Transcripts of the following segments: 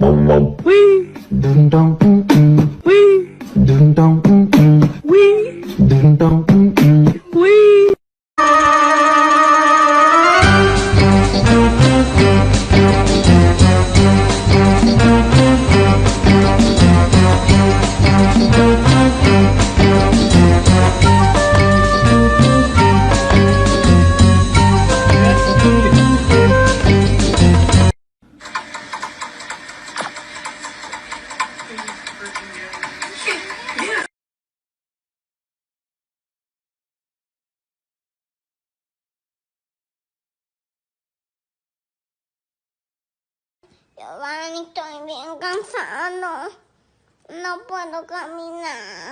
Wee. Dun dun Wee. Dun dun Wee. Dun dun Wee. Giovanni, estoy bien cansado. No puedo caminar.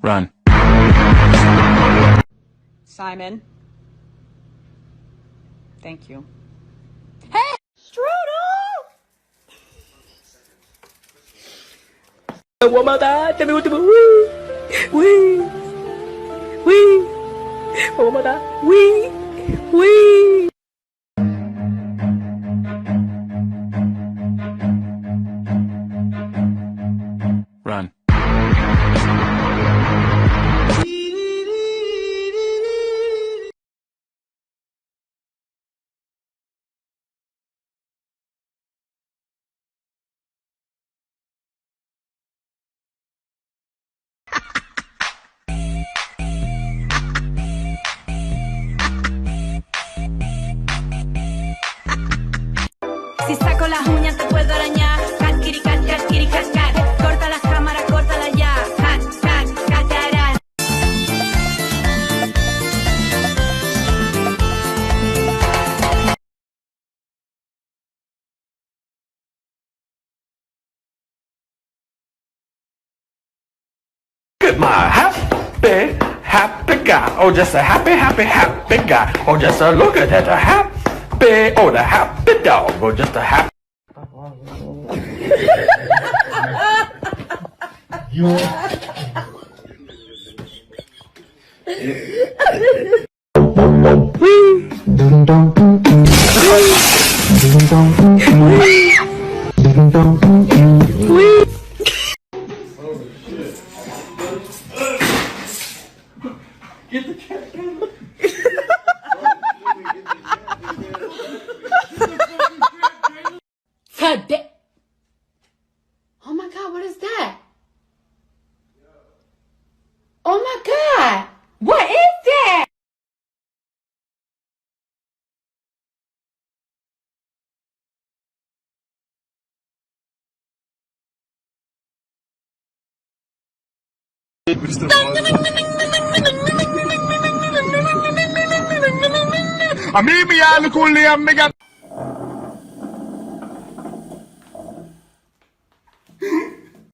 Run. Simon. Thank you. Hey! Strudel! One more time. Tell me what to do. Wee. Wee. One more time. Wee. Wee. Run. Si saco las uñas te puedo arañar. Cat, kiri, cat, cat. Corta las cámaras, córtala ya. Cat, catarán. Look at my happy guy. Oh, just a happy guy. Oh, just a look at that, a happy, oh, the happy dog. Oh, just a happy. Wee. Dun dun Wee. Dun dun Wee. Dun dun Wee. Get the cat. Today. Oh my God, what is that? Oh my God, what is that? A mí me llama con Liam,